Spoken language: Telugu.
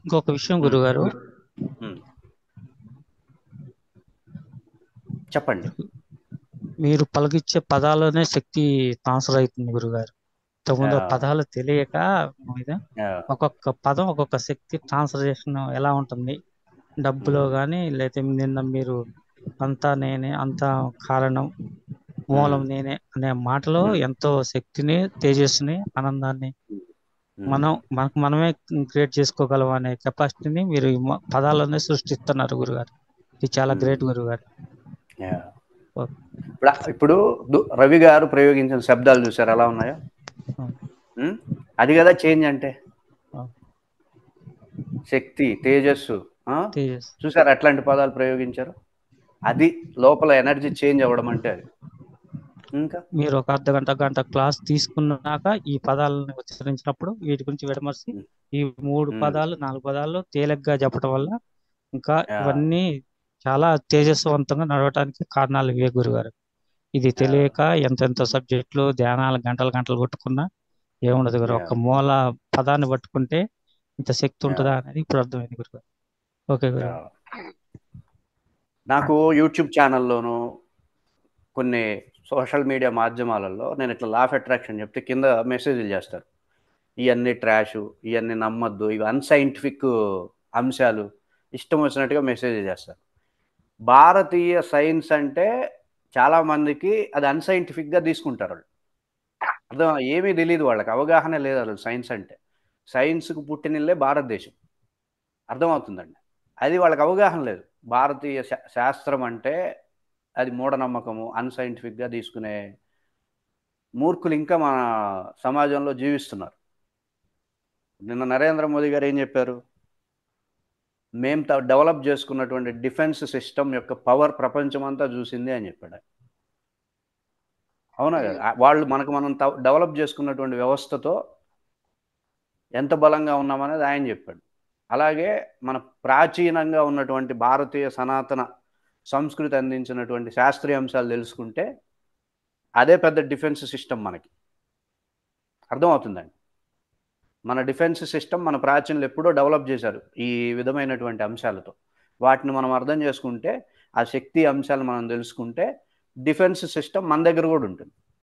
ఇంకొక విషయం ఉమ్, గురుగారు, ఉమ్. చెప్పండి. మీరు పలికిచ్చే పదాల్లోనే శక్తి ట్రాన్స్ఫర్ అవుతుంది గురుగారు. ఇంతకుముందు ఆ ఆ, పదాలు తెలియక మీద ఆ, ఒక్కొక్క పదం ఒక్కొక్క శక్తి ట్రాన్స్ఫర్మేషన్ ఎలా ఉంటుంది డబ్బులో ఉమ్, కానీ, లేకపోతే నిన్న మీరు అంతా నేనే, అంతా కారణం, ఉమ్, మూలం నేనే అనే మాటలో ఉమ్, ఎంతో శక్తిని, తేజస్సుని, ఆనందాన్ని ఉమ్, మనకు మనమే క్రియేట్ చేసుకోగలం అనే కెపాసిటీని మీరు ఈ పదాలనే సృష్టిస్తున్నారు గురుగారు. ఇది చాలా ఉమ్. గ్రేట్ గురుగారు. యా. ఇప్పుడు రవి గారు ప్రయోగించిన శబ్దాలు చూసారు ఎలా ఉన్నాయో. ఉమ్? అది కదా చేంజ్ అంటే, శక్తి, తేజస్సు. ఆ? తేజస్. చూసారు అట్లాంటి పదాలు ప్రయోగించారు. అది లోపల ఎనర్జీ చేంజ్ అవ్వడం అంటే అది. ఇంకా మీరు ఒక అర్ధ గంట, గంట క్లాస్ తీసుకున్నాక ఈ పదాలను ఉచ్చరించినప్పుడు వీటి గురించి విడమర్చి ఉమ్, ఈ 3 ఉమ్, పదాలు, 4 పదాలు తేలిగ్గా చెప్పడం వల్ల ఇంకా యా, ఇవన్నీ చాలా తేజస్వంతంగా నడవటానికి కారణాలు ఇవే గురుగారు. ఇది యా, తెలియక ఎంతెంత సబ్జెక్టులు, ధ్యానాలు గంటలు గంటలు కొట్టుకున్నా ఏముండదు గురు. యా, ఒక మూల పదాన్ని పట్టుకుంటే ఇంత శక్తి యా, ఉంటుందా అనేది ఇప్పుడు అర్థమైంది గురుగారు. Okay yeah. గురుగారు. నాకు యూట్యూబ్ ఛానల్లోను కొన్ని సోషల్ మీడియా మాధ్యమాలలో నేను ఇట్లా లా ఆఫ్ అట్రాక్షన్ చెప్తే కింద మెసేజ్లు చేస్తారు. ఇవన్నీ ట్రాషు, ఇవన్నీ నమ్మొద్దు, ఇవి అన్‌సైంటిఫిక్ అంశాలు, ఇష్టం వచ్చినట్టుగా మెసేజ్‌లు చేస్తారు. భారతీయ సైన్స్ అంటే చాలామందికి అది అన్‌సైంటిఫిక్‌గా తీసుకుంటారాళ్ళు. ఏమీ తెలీదు వాళ్ళకి. అవగాహనే లేదు అసలు సైన్స్ అంటే. సైన్స్‌కు పుట్టినిల్లే భారతదేశం. అర్థమవుతుందండి. అది వాళ్ళకి అవగాహన లేదు. భారతీయ శాస్త్రం అంటే అది మూఢనమ్మకము, అన్‌సైంటిఫిక్‌గా తీసుకునే మూర్ఖులు ఇంకా మన సమాజంలో జీవిస్తున్నారు. నిన్న నరేంద్ర మోదీ గారు ఏం చెప్పారు? మేము డెవలప్ చేసుకున్నటువంటి డిఫెన్స్ సిస్టమ్ యొక్క పవర్ ప్రపంచమంతా చూసింది అని చెప్పాడు. అవునా కదా? వాళ్ళు మనం డెవలప్ చేసుకున్నటువంటి వ్యవస్థతో ఎంత బలంగా ఉన్నామనేది ఆయన చెప్పాడు. అలాగే మన ప్రాచీనంగా ఉన్నటువంటి భారతీయ సనాతన సంస్కృతి అందించినటువంటి శాస్త్రీయ అంశాలు తెలుసుకుంటే అదే పెద్ద డిఫెన్స్ సిస్టమ్ మనకి. అర్థమవుతుందండి. మన డిఫెన్స్ సిస్టమ్ మన ప్రాచీనులు ఎప్పుడో డెవలప్ చేశారు ఈ విధమైనటువంటి అంశాలతో. వాటిని మనం అర్థం చేసుకుంటే, ఆ శక్తి అంశాలు మనం తెలుసుకుంటే డిఫెన్స్ సిస్టమ్ మన దగ్గర కూడా ఉంటుంది.